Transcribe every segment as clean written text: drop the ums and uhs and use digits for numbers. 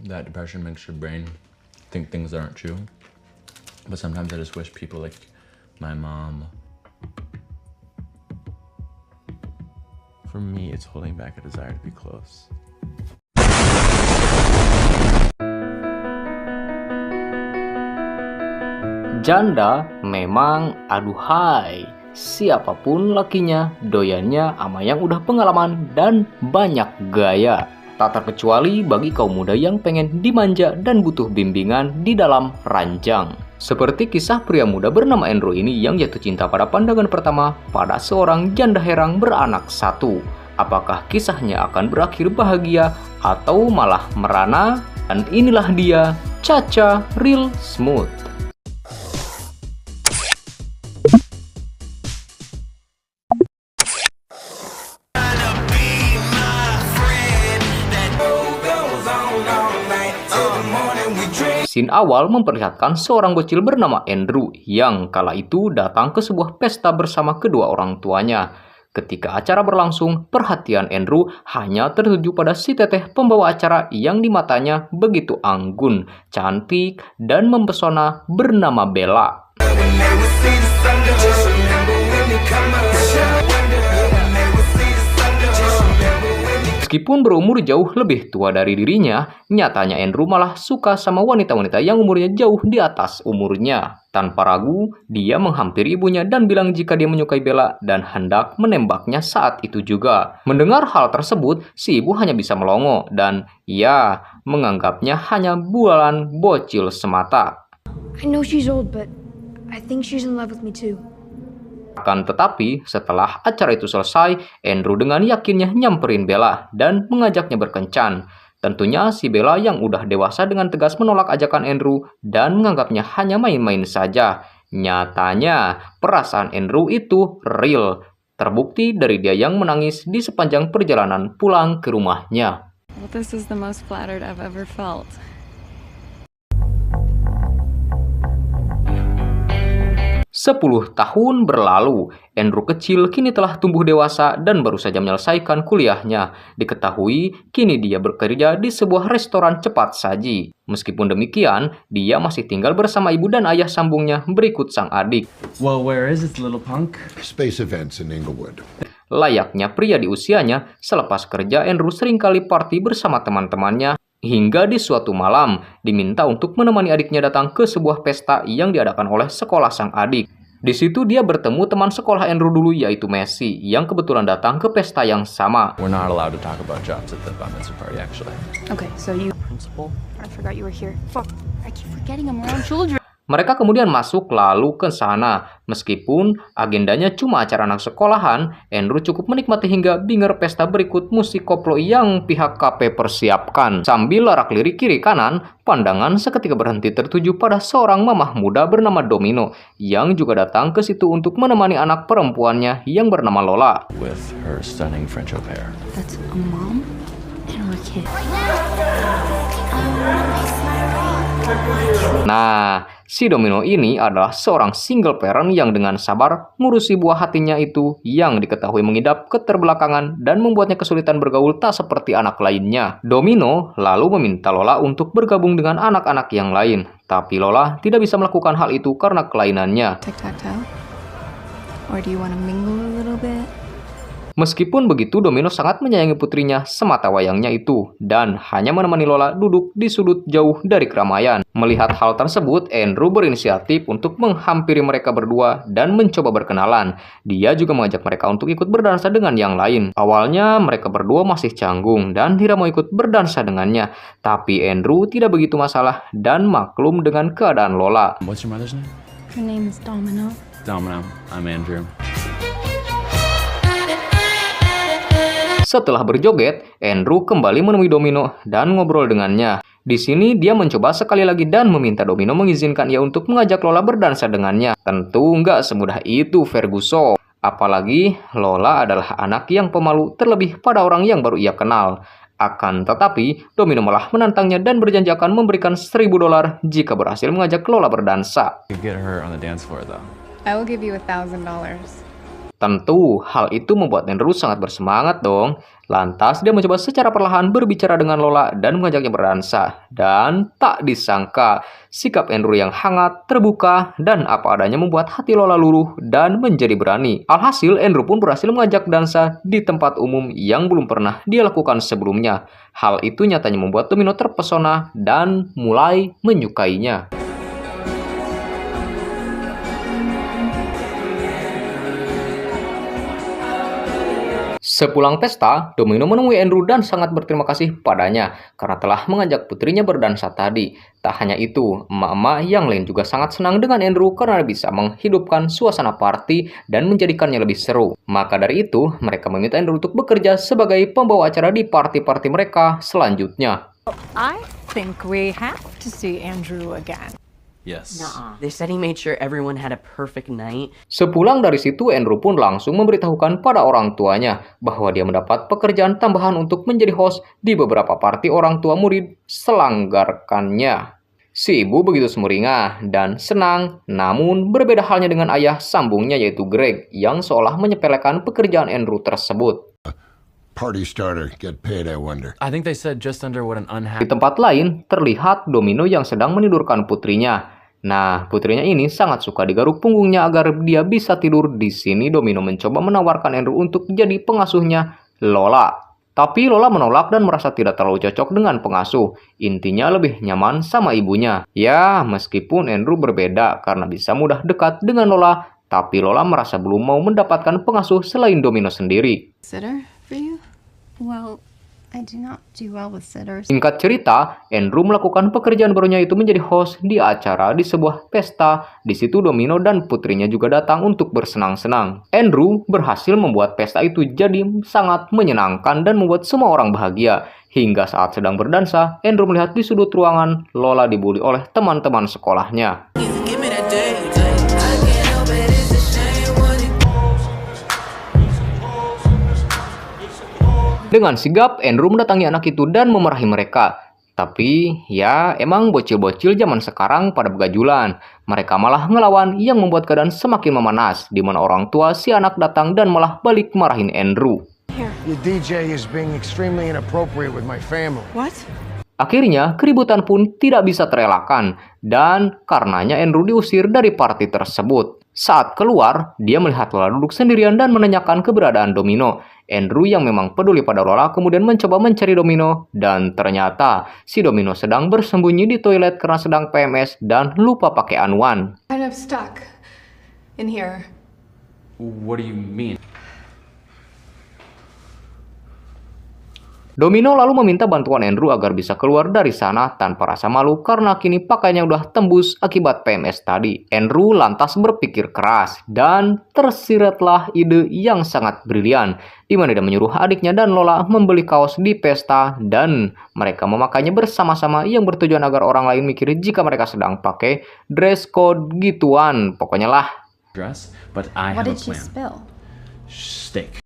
that depression makes your brain think things that aren't true. But sometimes I just wish people like my mom. For me, it's holding back a desire to be close. Janda memang aduhai. Siapapun lakinya, doyannya ama yang udah pengalaman dan banyak gaya. Tak terkecuali bagi kaum muda yang pengen dimanja dan butuh bimbingan di dalam ranjang. Seperti kisah pria muda bernama Andrew ini yang jatuh cinta pada pandangan pertama pada seorang janda herang beranak satu. Apakah kisahnya akan berakhir bahagia atau malah merana? Dan inilah dia, Cha-Cha Real Smooth. Scene awal memperlihatkan seorang bocil bernama Andrew yang kala itu datang ke sebuah pesta bersama kedua orang tuanya. Ketika acara berlangsung, perhatian Andrew hanya tertuju pada si teteh pembawa acara yang di matanya begitu anggun, cantik, dan mempesona bernama Bella. Meskipun berumur jauh lebih tua dari dirinya, nyatanya Andrew malah suka sama wanita-wanita yang umurnya jauh di atas umurnya. Tanpa ragu, dia menghampiri ibunya dan bilang jika dia menyukai Bella dan hendak menembaknya saat itu juga. Mendengar hal tersebut, si ibu hanya bisa melongo dan ya, menganggapnya hanya bualan bocil semata. I know she's old, but I think she's in love with me too. Akan tetapi, setelah acara itu selesai, Andrew dengan yakinnya nyamperin Bella dan mengajaknya berkencan. Tentunya si Bella yang udah dewasa dengan tegas menolak ajakan Andrew dan menganggapnya hanya main-main saja. Nyatanya, perasaan Andrew itu real. Terbukti dari dia yang menangis di sepanjang perjalanan pulang ke rumahnya. Well, this is the most flattered I've ever felt. 10 tahun berlalu, Andrew kecil kini telah tumbuh dewasa dan baru saja menyelesaikan kuliahnya. Diketahui, kini dia bekerja di sebuah restoran cepat saji. Meskipun demikian, dia masih tinggal bersama ibu dan ayah sambungnya berikut sang adik. Well, where is this little punk? Space events in Inglewood. Layaknya pria di usianya, selepas kerja Andrew seringkali party bersama teman-temannya. Hingga di suatu malam, diminta untuk menemani adiknya datang ke sebuah pesta yang diadakan oleh sekolah sang adik. Di situ dia bertemu teman sekolah Andrew dulu yaitu Messi, yang kebetulan datang ke pesta yang sama. We're not allowed to talk about jobs at the bar mitzvah party, actually. Okay, so you... Principal? I forgot you were here. Fuck, I keep forgetting I'm around children. Mereka kemudian masuk lalu ke sana. Meskipun agendanya cuma acara anak sekolahan, Andrew cukup menikmati hingga binger pesta berikut musik koplo yang pihak KP persiapkan. Sambil larak-lirik kiri kanan, pandangan seketika berhenti tertuju pada seorang mamah muda bernama Domino yang juga datang ke situ untuk menemani anak perempuannya yang bernama Lola. With her stunning French au pair. That's a mom and her kid. Nah, si Domino ini adalah seorang single parent yang dengan sabar ngurusi buah hatinya itu yang diketahui mengidap keterbelakangan dan membuatnya kesulitan bergaul tak seperti anak lainnya. Domino lalu meminta Lola untuk bergabung dengan anak-anak yang lain. Tapi Lola tidak bisa melakukan hal itu karena kelainannya. Tic-tac-toe? Or do you want to mingle a little bit? Meskipun begitu, Domino sangat menyayangi putrinya semata wayangnya itu dan hanya menemani Lola duduk di sudut jauh dari keramaian. Melihat hal tersebut, Andrew berinisiatif untuk menghampiri mereka berdua dan mencoba berkenalan. Dia juga mengajak mereka untuk ikut berdansa dengan yang lain. Awalnya mereka berdua masih canggung dan tidak mau ikut berdansa dengannya. Tapi Andrew tidak begitu masalah dan maklum dengan keadaan Lola. What's your mother's name? Her name is Domino. Domino. I'm Andrew. Setelah berjoget, Andrew kembali menemui Domino dan ngobrol dengannya. Di sini dia mencoba sekali lagi dan meminta Domino mengizinkan ia untuk mengajak Lola berdansa dengannya. Tentu nggak semudah itu Ferguson. Apalagi Lola adalah anak yang pemalu terlebih pada orang yang baru ia kenal. Akan tetapi, Domino malah menantangnya dan berjanji akan memberikan $1.000 jika berhasil mengajak Lola berdansa. You get her on the dance floor, though. I will give you $1,000. Tentu, hal itu membuat Andrew sangat bersemangat dong. Lantas dia mencoba secara perlahan berbicara dengan Lola dan mengajaknya berdansa. Dan tak disangka, sikap Andrew yang hangat, terbuka, dan apa adanya membuat hati Lola luluh dan menjadi berani. Alhasil, Andrew pun berhasil mengajak dansa di tempat umum yang belum pernah dia lakukan sebelumnya. Hal itu nyatanya membuat Domino terpesona dan mulai menyukainya. Sepulang pesta, Domino menemui Andrew dan sangat berterima kasih padanya karena telah mengajak putrinya berdansa tadi. Tak hanya itu, emak-emak yang lain juga sangat senang dengan Andrew karena bisa menghidupkan suasana party dan menjadikannya lebih seru. Maka dari itu, mereka meminta Andrew untuk bekerja sebagai pembawa acara di party-party mereka selanjutnya. I think we have to see Andrew again. Yes. They said he made sure everyone had a perfect night. Sepulang dari situ, Andrew pun langsung memberitahukan pada orang tuanya bahwa dia mendapat pekerjaan tambahan untuk menjadi host di beberapa party orang tua murid selanggarkannya. Si ibu begitu sumringah dan senang, namun berbeda halnya dengan ayah sambungnya yaitu Greg yang seolah menyepelekan pekerjaan Andrew tersebut. Party starter, get paid, I wonder. I think they said just under what an Di unhappy... tempat lain, terlihat Domino yang sedang menidurkan putrinya. Nah, putrinya ini sangat suka digaruk punggungnya agar dia bisa tidur. Di sini Domino mencoba menawarkan Andrew untuk jadi pengasuhnya Lola. Tapi Lola menolak dan merasa tidak terlalu cocok dengan pengasuh. Intinya lebih nyaman sama ibunya. Ya, meskipun Andrew berbeda karena bisa mudah dekat dengan Lola, tapi Lola merasa belum mau mendapatkan pengasuh selain Domino sendiri. Sitter for you? Well, I do not do well with sitters. Singkat cerita, Andrew melakukan pekerjaan barunya itu menjadi host di acara di sebuah pesta. Di situ Domino dan putrinya juga datang untuk bersenang-senang. Andrew berhasil membuat pesta itu jadi sangat menyenangkan dan membuat semua orang bahagia. Hingga saat sedang berdansa, Andrew melihat di sudut ruangan Lola dibully oleh teman-teman sekolahnya. Dengan sigap, Andrew mendatangi anak itu dan memarahi mereka. Tapi, ya emang bocil-bocil zaman sekarang pada begajulan. Mereka malah ngelawan yang membuat keadaan semakin memanas, di mana orang tua si anak datang dan malah balik marahin Andrew. Your DJ is being extremely inappropriate with my family. What? Akhirnya, keributan pun tidak bisa terelakkan, dan karenanya Andrew diusir dari party tersebut. Saat keluar, dia melihat Lola duduk sendirian dan menanyakan keberadaan Domino. Andrew yang memang peduli pada Lola kemudian mencoba mencari Domino, dan ternyata si Domino sedang bersembunyi di toilet karena sedang PMS dan lupa pakai anuan. Kind of stuck in here. What do you mean? Domino lalu meminta bantuan Andrew agar bisa keluar dari sana tanpa rasa malu karena kini pakaiannya udah tembus akibat PMS tadi. Andrew lantas berpikir keras dan tersiratlah ide yang sangat brilian, di mana dia menyuruh adiknya dan Lola membeli kaos di pesta dan mereka memakainya bersama-sama yang bertujuan agar orang lain mikir jika mereka sedang pakai dress code gituan. Pokoknya lah. Dress, but I What have a did she plan. spill? Steak.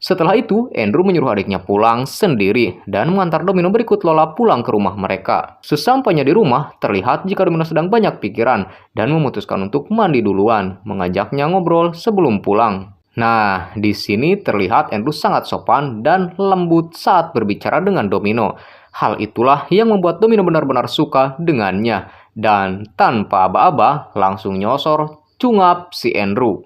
Setelah itu, Andrew menyuruh adiknya pulang sendiri dan mengantar Domino berikut Lola pulang ke rumah mereka. Sesampainya di rumah, terlihat jika Domino sedang banyak pikiran dan memutuskan untuk mandi duluan, mengajaknya ngobrol sebelum pulang. Nah, di sini terlihat Andrew sangat sopan dan lembut saat berbicara dengan Domino. Hal itulah yang membuat Domino benar-benar suka dengannya dan tanpa aba-aba langsung nyosor cungap si Andrew.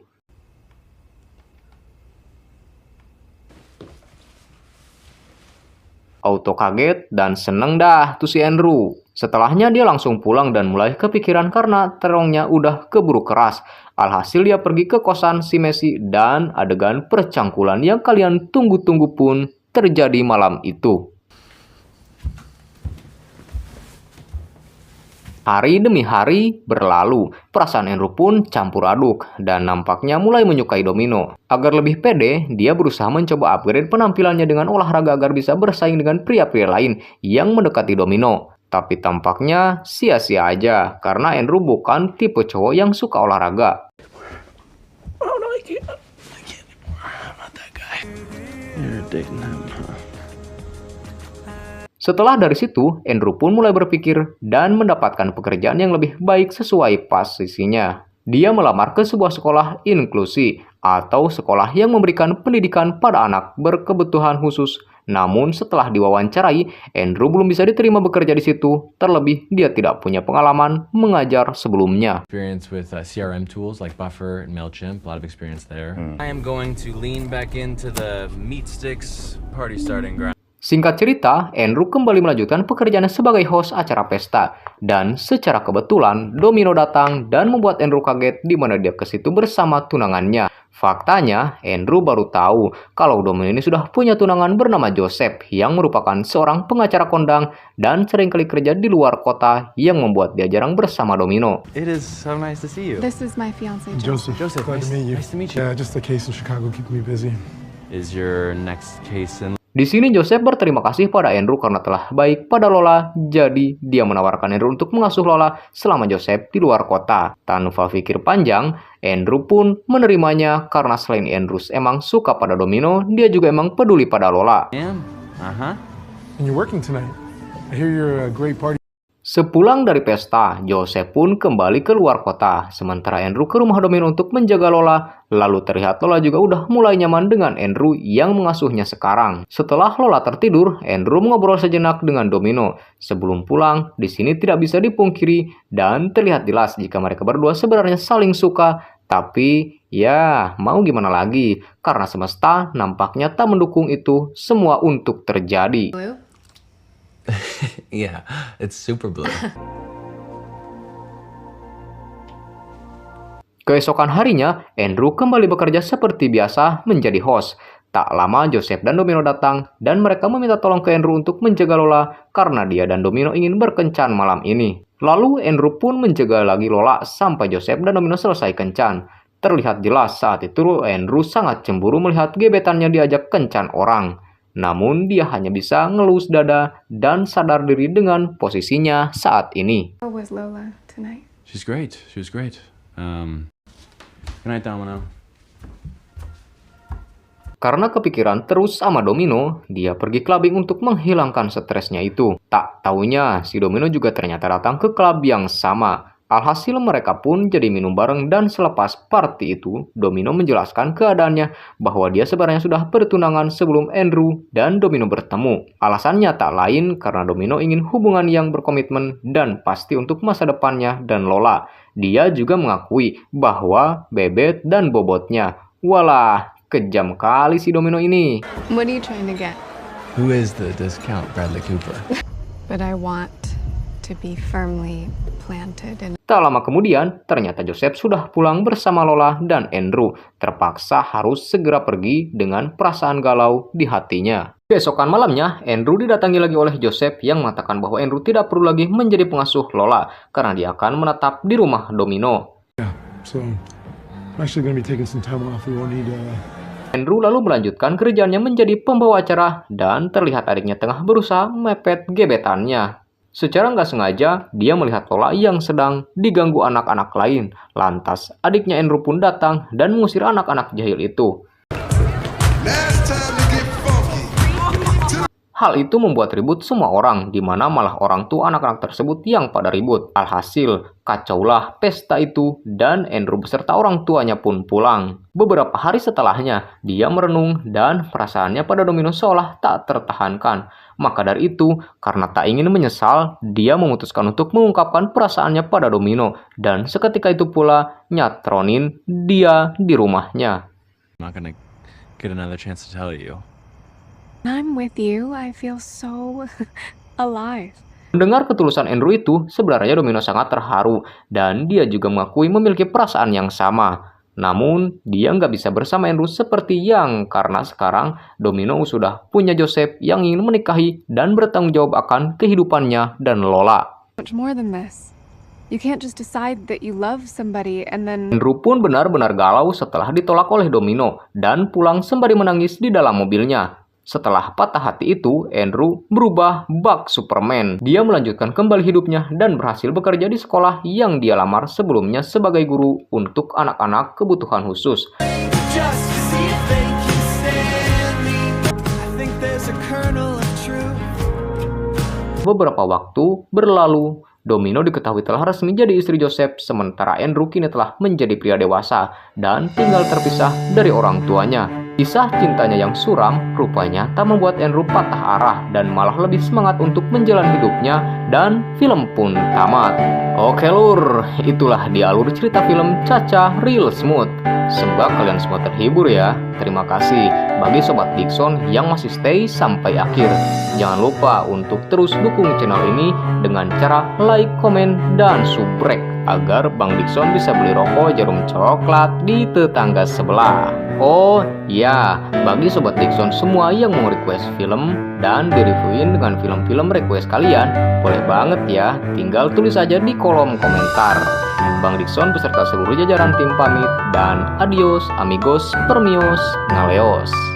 Auto kaget dan seneng dah tuh si Andrew. Setelahnya dia langsung pulang dan mulai kepikiran karena terongnya udah keburu keras. Alhasil dia pergi ke kosan si Messi dan adegan percangkulan yang kalian tunggu-tunggu pun terjadi malam itu. Hari demi hari berlalu, perasaan Andrew pun campur aduk dan nampaknya mulai menyukai Domino. Agar lebih pede, dia berusaha mencoba upgrade penampilannya dengan olahraga agar bisa bersaing dengan pria-pria lain yang mendekati Domino. Tapi tampaknya sia-sia aja karena Andrew bukan tipe cowok yang suka olahraga. Oh no, I can't. I'm not that guy. You're dating him, huh? Setelah dari situ, Andrew pun mulai berpikir dan mendapatkan pekerjaan yang lebih baik sesuai posisinya. Dia melamar ke sebuah sekolah inklusi atau sekolah yang memberikan pendidikan pada anak berkebutuhan khusus. Namun setelah diwawancarai, Andrew belum bisa diterima bekerja di situ. Terlebih dia tidak punya pengalaman mengajar sebelumnya. Experience with CRM tools like Buffer and MailChimp, a lot of experience there. I am going to lean back into the meat sticks party starting ground. Singkat cerita, Andrew kembali melanjutkan pekerjaannya sebagai host acara pesta. Dan secara kebetulan, Domino datang dan membuat Andrew kaget di mana dia ke situ bersama tunangannya. Faktanya, Andrew baru tahu kalau Domino ini sudah punya tunangan bernama Joseph yang merupakan seorang pengacara kondang dan seringkali kerja di luar kota yang membuat dia jarang bersama Domino. It is so nice to see you. This is my fiance, Joseph, Joseph, glad to meet you. nice to meet you. Yeah, just a case in Chicago keeping me busy. Is your next case in? Di sini Joseph berterima kasih pada Andrew karena telah baik pada Lola, jadi dia menawarkan Andrew untuk mengasuh Lola selama Joseph di luar kota. Tanpa pikir panjang, Andrew pun menerimanya karena selain Andrew emang suka pada Domino, dia juga emang peduli pada Lola. And you're working tonight. I hear you're a great party. Sepulang dari pesta, Joseph pun kembali ke luar kota, sementara Andrew ke rumah Domino untuk menjaga Lola. Lalu terlihat Lola juga udah mulai nyaman dengan Andrew yang mengasuhnya sekarang. Setelah Lola tertidur, Andrew mengobrol sejenak dengan Domino. Sebelum pulang, di sini tidak bisa dipungkiri dan terlihat jelas jika mereka berdua sebenarnya saling suka. Tapi ya, mau gimana lagi? Karena semesta nampaknya tak mendukung itu semua untuk terjadi. Yeah, it's super blue. Keesokan harinya, Andrew kembali bekerja seperti biasa menjadi host. Tak lama Joseph dan Domino datang dan mereka meminta tolong ke Andrew untuk menjaga Lola karena dia dan Domino ingin berkencan malam ini. Lalu Andrew pun menjaga lagi Lola sampai Joseph dan Domino selesai kencan. Terlihat jelas saat itu Andrew sangat cemburu melihat gebetannya diajak kencan orang. Namun dia hanya bisa ngelus dada dan sadar diri dengan posisinya saat ini. How was Lola tonight? She's great. She was great. Good night, Domino. Karena kepikiran terus sama Domino, dia pergi clubbing untuk menghilangkan stresnya itu. Tak taunya si Domino juga ternyata datang ke klub yang sama. Alhasil mereka pun jadi minum bareng dan selepas party itu, Domino menjelaskan keadaannya bahwa dia sebenarnya sudah bertunangan sebelum Andrew dan Domino bertemu. Alasannya tak lain karena Domino ingin hubungan yang berkomitmen dan pasti untuk masa depannya dan Lola. Dia juga mengakui bahwa bebet dan bobotnya. Walah, kejam kali si Domino ini. What are you trying to get? Who is the discount Bradley Cooper? But I want to be firmly planted in. Tak lama kemudian, ternyata Joseph sudah pulang bersama Lola dan Andrew. Terpaksa harus segera pergi dengan perasaan galau di hatinya. Keesokan malamnya, Andrew didatangi lagi oleh Joseph yang mengatakan bahwa Andrew tidak perlu lagi menjadi pengasuh Lola karena dia akan menetap di rumah Domino. Yeah, so I'm actually going to be taking some time off. We won't need Andrew lalu melanjutkan kerjaannya menjadi pembawa acara dan terlihat adiknya tengah berusaha mepet gebetannya. Secara nggak sengaja, dia melihat Lola yang sedang diganggu anak-anak lain. Lantas, adiknya Andrew pun datang dan mengusir anak-anak jahil itu. Hal itu membuat ribut semua orang, di mana malah orang tua anak-anak tersebut yang pada ribut. Alhasil, kacaulah pesta itu dan Andrew beserta orang tuanya pun pulang. Beberapa hari setelahnya, dia merenung dan perasaannya pada Domino seolah tak tertahankan. Maka dari itu, karena tak ingin menyesal, dia memutuskan untuk mengungkapkan perasaannya pada Domino. Dan seketika itu pula, nyatronin dia di rumahnya. I'm not gonna get another chance to tell you. I'm with you. I feel so alive. Mendengar ketulusan Andrew itu, sebenarnya Domino sangat terharu. Dan dia juga mengakui memiliki perasaan yang sama. Namun, dia nggak bisa bersama Andrew seperti yang karena sekarang Domino sudah punya Joseph yang ingin menikahi dan bertanggung jawab akan kehidupannya dan Lola. Much more than this. You can't just decide that you love somebody and then. Andrew pun benar-benar galau setelah ditolak oleh Domino dan pulang sembari menangis di dalam mobilnya. Setelah patah hati itu, Andrew berubah bak Superman. Dia melanjutkan kembali hidupnya dan berhasil bekerja di sekolah yang dia lamar sebelumnya sebagai guru untuk anak-anak kebutuhan khusus. Beberapa waktu berlalu Domino diketahui telah resmi jadi istri Joseph, sementara Andrew kini telah menjadi pria dewasa dan tinggal terpisah dari orang tuanya. Kisah cintanya yang suram rupanya tak membuat Andrew patah arah dan malah lebih semangat untuk menjalani hidupnya, dan film pun tamat. Oke lur, itulah dia alur cerita film Cha-Cha Real Smooth. Semoga kalian semua terhibur ya. Terima kasih bagi Sobat Dickson yang masih stay sampai akhir. Jangan lupa untuk terus dukung channel ini dengan cara like, komen, dan subrek agar Bang Dickson bisa beli rokok jarum coklat di tetangga sebelah. Oh ya, bagi Sobat Dickson semua yang mau request film dan direviewin dengan film-film request kalian, boleh banget ya, tinggal tulis aja di kolom komentar. Bang Dickson beserta seluruh jajaran tim pamit dan adios amigos permios ngaleos.